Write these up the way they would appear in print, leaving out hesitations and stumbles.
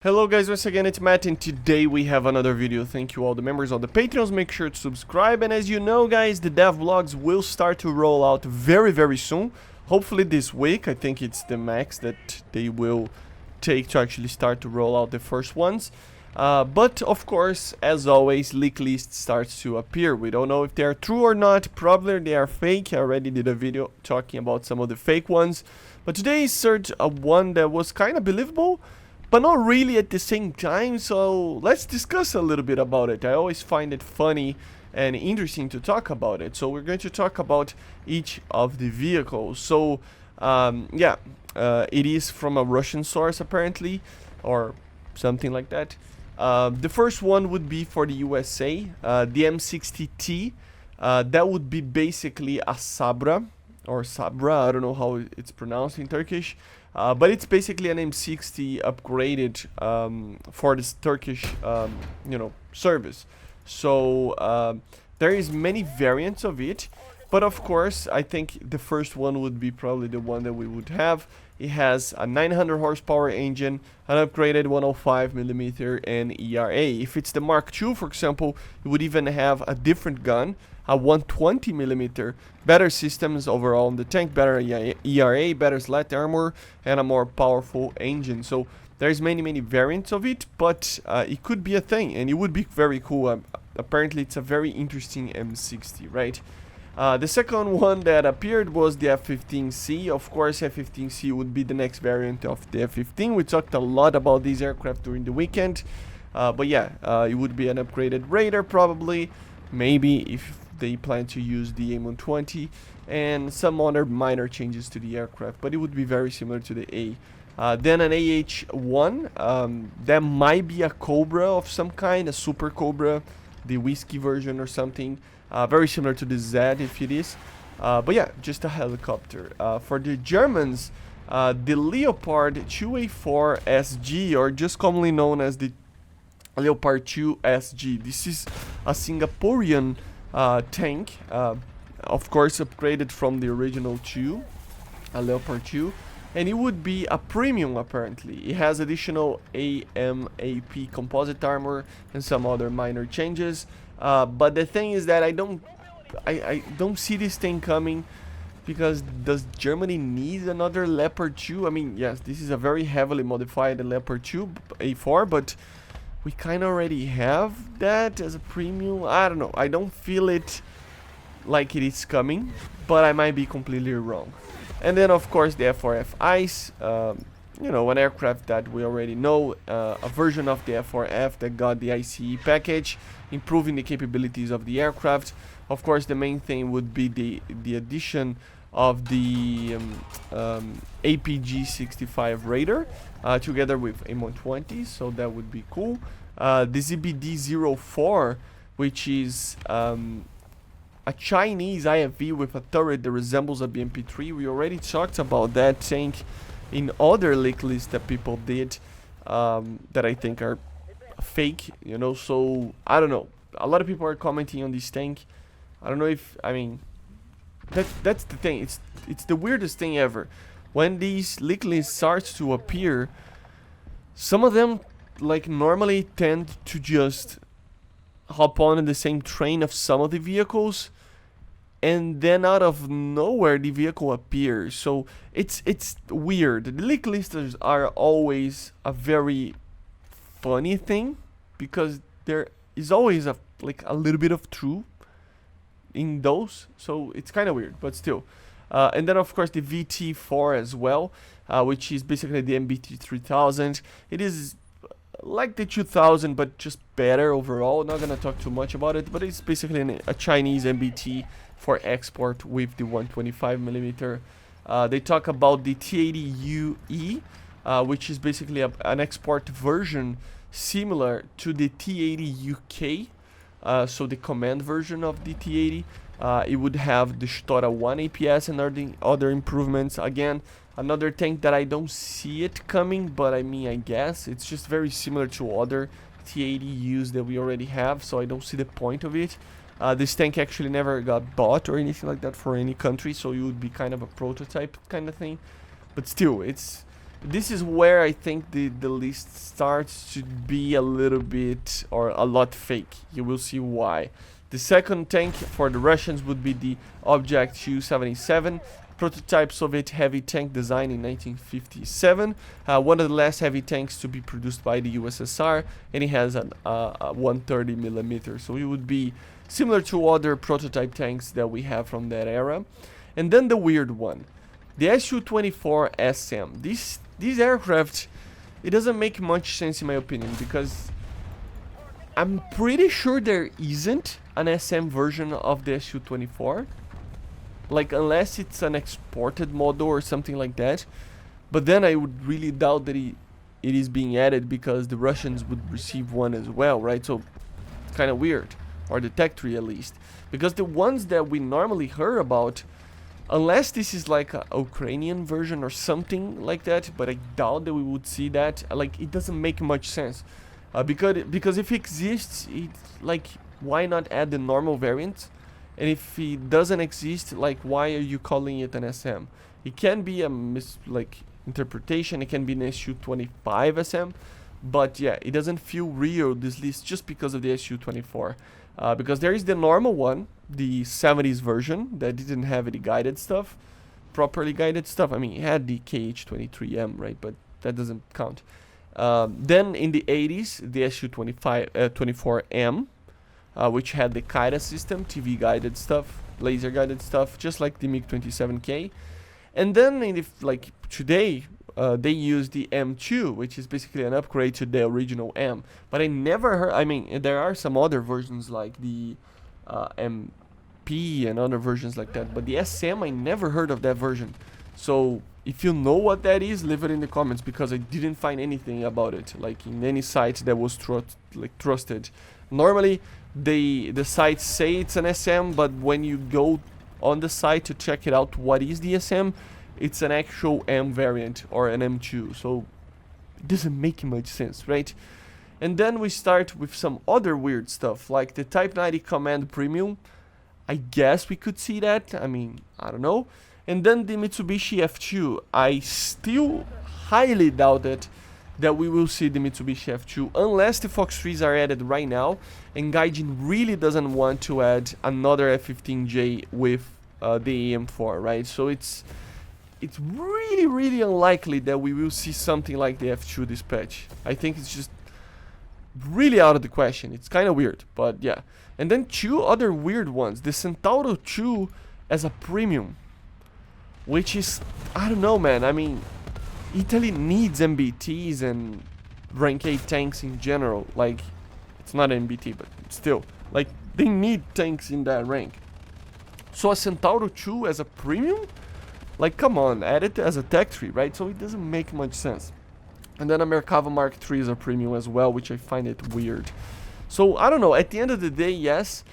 Hello guys, once again it's Matt, and today we have another video. Thank you all the members of the Patreons, make sure to subscribe. And as you know guys, the dev vlogs will start to roll out very soon. Hopefully this week. I think it's the max that they will take to actually start to roll out the first ones. But of course, as always, leak list starts to appear. We don't know if they are true or not. Probably they are fake. I already did a video talking about some of the fake ones. But today is one that was kind of believable, but not really at the same time, so let's discuss a little bit about it. I always find it funny and interesting to talk about it. So we're going to talk about each of the vehicles. So it is from a Russian source apparently, or something like that. The first one would be for the USA, the M60T. That would be basically a Sabra, or Sabra, I don't know how it's pronounced in Turkish. But it's basically an M60 upgraded for this Turkish, service. So there is many variants of it, but of course I think the first one would be probably the one that we would have. It has a 900 horsepower engine, an upgraded 105mm and ERA. If it's the Mark II, for example, it would even have a different gun, a 120mm, better systems overall on the tank, better ERA, better slat armor, and a more powerful engine. So there's many variants of it, but it could be a thing, and it would be very cool. Apparently it's a very interesting M60, right? The second one that appeared was the F-15C. Of course, F-15C would be the next variant of the F-15. We talked a lot about these aircraft during the weekend, but yeah, it would be an upgraded Raider probably, maybe if they plan to use the AIM-120, and some other minor changes to the aircraft, but it would be very similar to the A. Then an AH-1, that might be a Cobra of some kind, a Super Cobra, the whiskey version or something, very similar to the Z if it is, but yeah, just a helicopter. For the Germans, the Leopard 2A4 SG, or just commonly known as the Leopard 2 SG. This is a Singaporean tank, of course upgraded from the original 2, a Leopard 2, and it would be a premium apparently. It has additional AMAP composite armor and some other minor changes, but the thing is that I don't see this thing coming, because does Germany need another Leopard 2? I mean, yes, this is a very heavily modified Leopard 2 A4, but we kind of already have that as a premium. I don't know. I don't feel it like it is coming, but I might be completely wrong. And then, of course, the F4F ICE. An aircraft that we already know. A version of the F4F that got the ICE package, improving the capabilities of the aircraft. Of course, the main thing would be the addition of the APG-65 Raider together with AIM-120, so that would be cool. The ZBD-04, which is a Chinese IFV with a turret that resembles a BMP-3. We already talked about that tank in other leak lists that people did, that I think are fake, so I don't know. A lot of people are commenting on this tank. I don't know if, that's the thing. It's the weirdest thing ever. When these leak lists start to appear, some of them normally tend to just hop on in the same train of some of the vehicles, and then out of nowhere the vehicle appears. So it's weird. The leak listers are always a very funny thing, because there is always a little bit of truth in those, so it's kind of weird, but still. And then of course the VT4 as well, which is basically the MBT 3000. It is like the 2000, but just better overall. Not gonna talk too much about it, but it's basically a Chinese MBT for export with the 125mm. They talk about the T80UE, which is basically an export version similar to the T80UK. So the command version of the T80, it would have the Shtora 1 APS and other improvements. Again, another tank that I don't see it coming, but I guess it's just very similar to other T80Us that we already have, so I don't see the point of it. This tank actually never got bought or anything like that for any country, so it would be kind of a prototype kind of thing. But still, it's this is where I think the list starts to be a little bit or a lot fake. You will see why. The second tank for the Russians would be the Object Su-77, prototype Soviet heavy tank design in 1957. One of the last heavy tanks to be produced by the USSR, and it has a 130 millimeter. So it would be similar to other prototype tanks that we have from that era. And then the weird one, the Su-24 SM. These aircraft, it doesn't make much sense in my opinion, because I'm pretty sure there isn't an SM version of the Su-24. Like, unless it's an exported model or something like that. But then I would really doubt that it is being added, because the Russians would receive one as well, right? So, it's kind of weird. Or the Tech 3 at least. Because the ones that we normally hear about, unless this is like a Ukrainian version or something like that, but I doubt that we would see that. Like, it doesn't make much sense. Because if it exists, like, why not add the normal variant? And if it doesn't exist, like, why are you calling it an SM? It can be a interpretation. It can be an Su-25 SM, but yeah, it doesn't feel real, this list, just because of the Su-24. Because there is the normal one, the 70s version, that didn't have any guided stuff, properly guided stuff. I mean, it had the KH-23M, right? But that doesn't count. Then in the 80s, the Su-24M, which had the Kaida system, TV guided stuff, laser guided stuff, just like the MiG-27K. And then in today, they use the M2, which is basically an upgrade to the original M. But I never heard, I mean, there are some other versions like the MP and other versions like that, but the SM, I never heard of that version. So if you know what that is, leave it in the comments, because I didn't find anything about it, like in any site that was trusted. Normally, the sites say it's an SM, but when you go on the site to check it out, what is the SM, it's an actual M variant or an M2. So it doesn't make much sense, right? And then we start with some other weird stuff, like the Type 90 Command Premium. I guess we could see that. I mean, I don't know. And then the Mitsubishi F2. I still highly doubt it that we will see the Mitsubishi F2 unless the Fox 3s are added right now, and Gaijin really doesn't want to add another F-15J with the AM4, right? So it's really, really unlikely that we will see something like the F2 dispatch. I think it's just really out of the question. It's kind of weird, but yeah. And then two other weird ones. The Centauro 2 as a premium, which is, I don't know, man. I mean, Italy needs MBTs and rank 8 tanks in general. Like, it's not an MBT, but still, like, they need tanks in that rank. So a Centauro 2 as a premium? Like, come on, add it as a Tech 3, right? So it doesn't make much sense. And then a Merkava Mark 3 is a premium as well, which I find it weird. So, I don't know, at the end of the day, yes,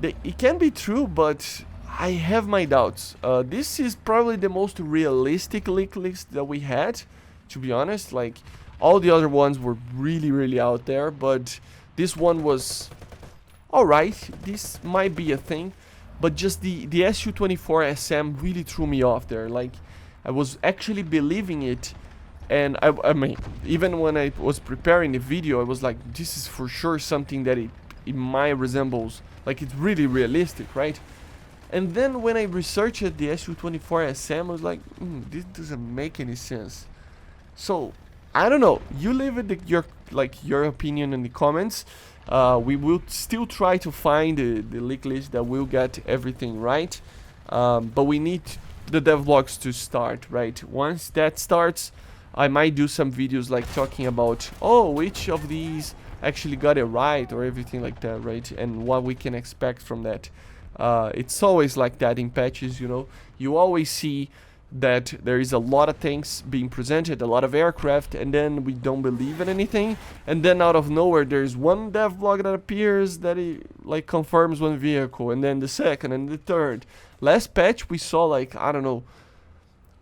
it can be true, but I have my doubts. This is probably the most realistic leak list that we had, to be honest. Like, all the other ones were really, really out there, but this one was alright. This might be a thing, but just the Su-24 SM really threw me off there. Like, I was actually believing it, and I mean, even when I was preparing the video, I was like, this is for sure something that it might resembles. Like, it's really realistic, right? And then when I researched the Su-24 SM, I was like, this doesn't make any sense. So, I don't know. You leave it your opinion in the comments. We will still try to find the leak list that will get everything right. But we need the devlogs to start, right? Once that starts, I might do some videos like talking about, oh, which of these actually got it right or everything like that, right? And what we can expect from that. It's always like that in patches, you know. You always see that there is a lot of things being presented, a lot of aircraft, and then we don't believe in anything, and then out of nowhere there's one devlog that appears that it like confirms one vehicle, and then the second and the third. Last patch we saw, like, I don't know,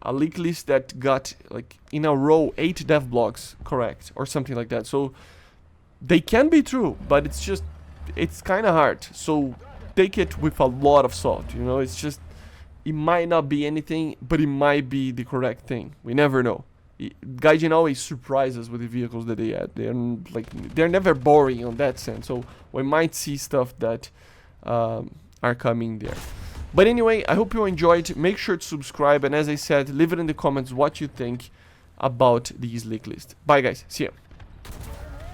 a leak list that got like in a row 8 devlogs correct or something like that. So they can be true, but it's kind of hard. So take it with a lot of salt, you know. It's just, it might not be anything, but it might be the correct thing. We never know. Gaijin always surprises with the vehicles that they add. They're never boring on that sense. So we might see stuff that are coming there. But anyway, I hope you enjoyed. Make sure to subscribe, and as I said, leave it in the comments what you think about the slick list. Bye guys, see ya.